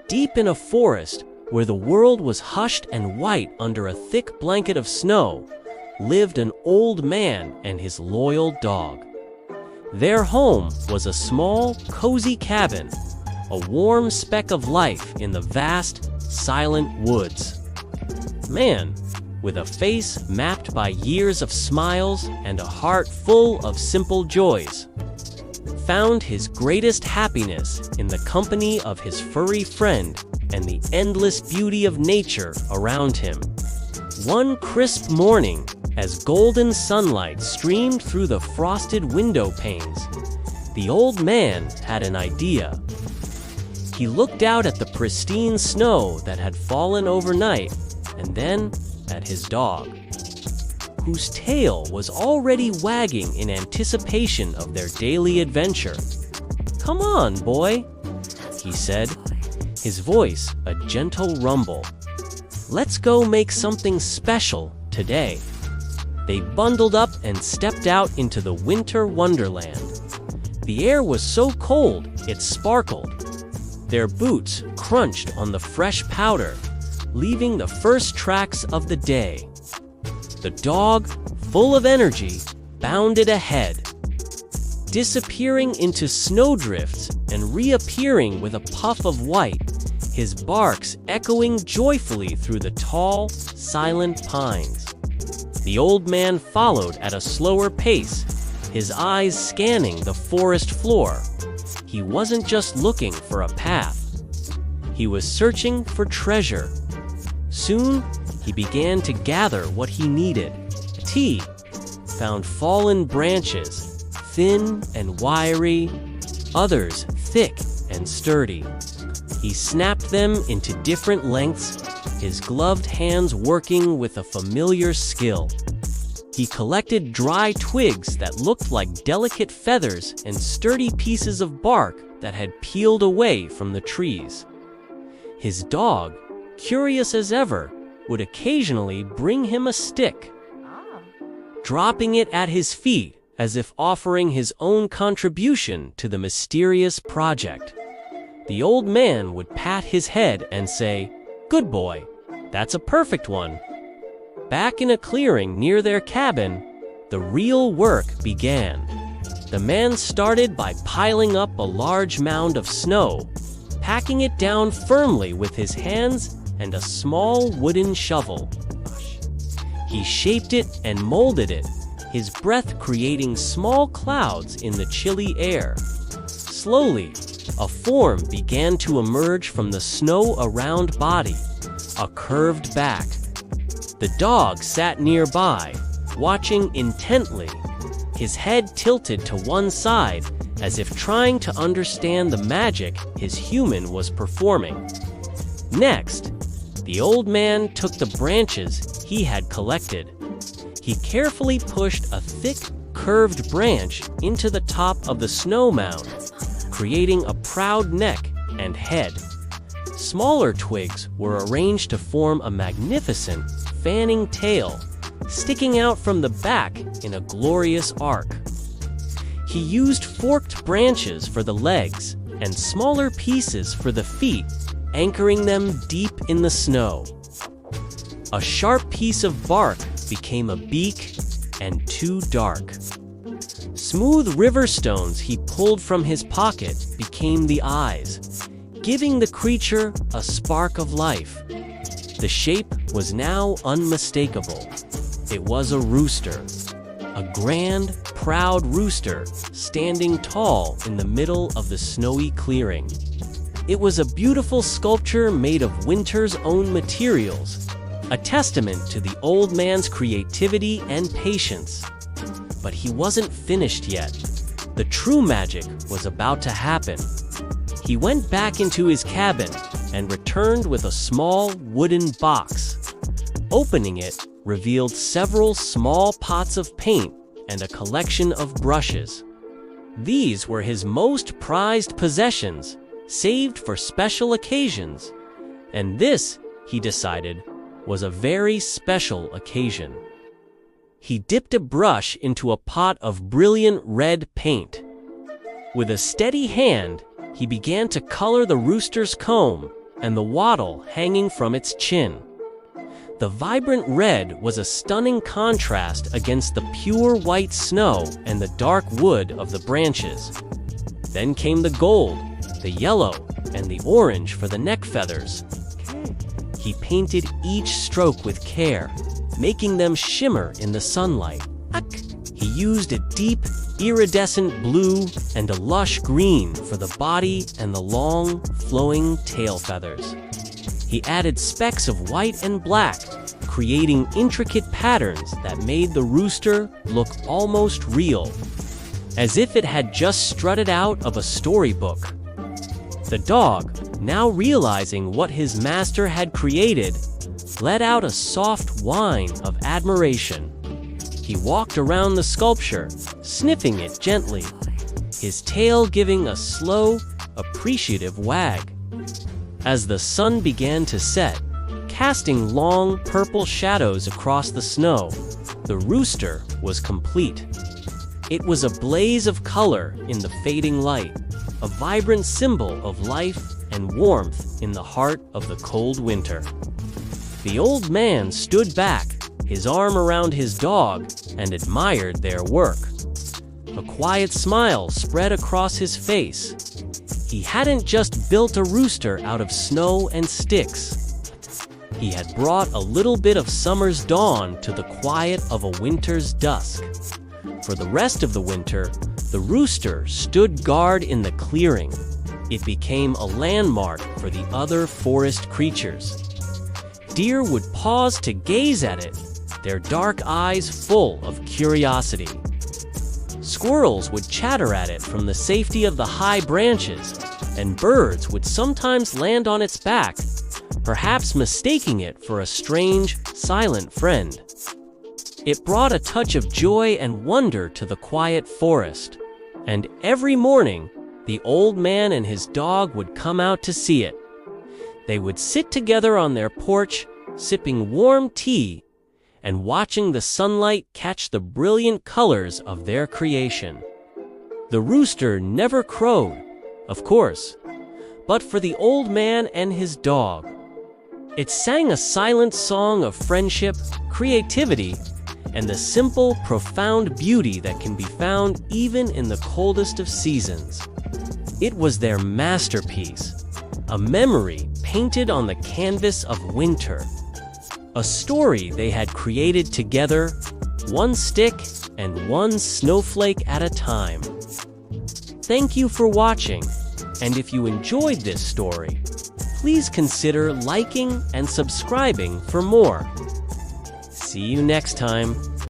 Deep in a forest, where the world was hushed and white under a thick blanket of snow, lived an old man and his loyal dog. Their home was a small, cozy cabin, a warm speck of life in the vast, silent woods. Man, with a face mapped by years of smiles and a heart full of simple joys, found his greatest happiness in the company of his furry friend and the endless beauty of nature around him. One crisp morning, as golden sunlight streamed through the frosted window panes, the old man had an idea. He looked out at the pristine snow that had fallen overnight, and then at his dog, whose tail was already wagging in anticipation of their daily adventure. "Come on, boy," he said, his voice a gentle rumble. "Let's go make something special today." They bundled up and stepped out into the winter wonderland. The air was so cold it sparkled. Their boots crunched on the fresh powder, leaving the first tracks of the day. The dog, full of energy, bounded ahead, disappearing into snowdrifts and reappearing with a puff of white, his barks echoing joyfully through the tall, silent pines. The old man followed at a slower pace, his eyes scanning the forest floor. He wasn't just looking for a path. He was searching for treasure. Soon, he began to gather what he needed. T found fallen branches, thin and wiry, others thick and sturdy. He snapped them into different lengths, his gloved hands working with a familiar skill. He collected dry twigs that looked like delicate feathers and sturdy pieces of bark that had peeled away from the trees. His dog, curious as ever, would occasionally bring him a stick, dropping it at his feet as if offering his own contribution to the mysterious project. The old man would pat his head and say, "Good boy, that's a perfect one." Back in a clearing near their cabin, the real work began. The man started by piling up a large mound of snow, packing it down firmly with his hands and a small wooden shovel. He shaped it and molded it, his breath creating small clouds in the chilly air. Slowly, a form began to emerge from the snow-around body, a curved back. The dog sat nearby, watching intently, his head tilted to one side as if trying to understand the magic his human was performing. Next, the old man took the branches he had collected. He carefully pushed a thick, curved branch into the top of the snow mound, creating a proud neck and head. Smaller twigs were arranged to form a magnificent, fanning tail, sticking out from the back in a glorious arc. He used forked branches for the legs and smaller pieces for the feet, anchoring them deep in the snow. A sharp piece of bark became a beak and too dark. Smooth river stones he pulled from his pocket became the eyes, giving the creature a spark of life. The shape was now unmistakable. It was a rooster, a grand, proud rooster standing tall in the middle of the snowy clearing. It was a beautiful sculpture made of winter's own materials, a testament to the old man's creativity and patience. But he wasn't finished yet. The true magic was about to happen. He went back into his cabin and returned with a small wooden box. Opening it revealed several small pots of paint and a collection of brushes. These were his most prized possessions, saved for special occasions. And this, he decided, was a very special occasion. He dipped a brush into a pot of brilliant red paint. With a steady hand, he began to color the rooster's comb and the wattle hanging from its chin. The vibrant red was a stunning contrast against the pure white snow and the dark wood of the branches. Then came the gold, the yellow, and the orange for the neck feathers. He painted each stroke with care, making them shimmer in the sunlight. He used a deep, iridescent blue and a lush green for the body and the long, flowing tail feathers. He added specks of white and black, creating intricate patterns that made the rooster look almost real, as if it had just strutted out of a storybook. The dog, now realizing what his master had created, let out a soft whine of admiration. He walked around the sculpture, sniffing it gently, his tail giving a slow, appreciative wag. As the sun began to set, casting long purple shadows across the snow, the rooster was complete. It was a blaze of color in the fading light, a vibrant symbol of life and warmth in the heart of the cold winter. The old man stood back, his arm around his dog, and admired their work. A quiet smile spread across his face. He hadn't just built a rooster out of snow and sticks. He had brought a little bit of summer's dawn to the quiet of a winter's dusk. For the rest of the winter, the rooster stood guard in the clearing. It became a landmark for the other forest creatures. Deer would pause to gaze at it, their dark eyes full of curiosity. Squirrels would chatter at it from the safety of the high branches, and birds would sometimes land on its back, perhaps mistaking it for a strange, silent friend. It brought a touch of joy and wonder to the quiet forest, and every morning, the old man and his dog would come out to see it. They would sit together on their porch, sipping warm tea, and watching the sunlight catch the brilliant colors of their creation. The rooster never crowed, of course, but for the old man and his dog. It sang a silent song of friendship, creativity, and the simple, profound beauty that can be found even in the coldest of seasons. It was their masterpiece, a memory painted on the canvas of winter, a story they had created together, one stick and one snowflake at a time. Thank you for watching, and if you enjoyed this story, please consider liking and subscribing for more. See you next time.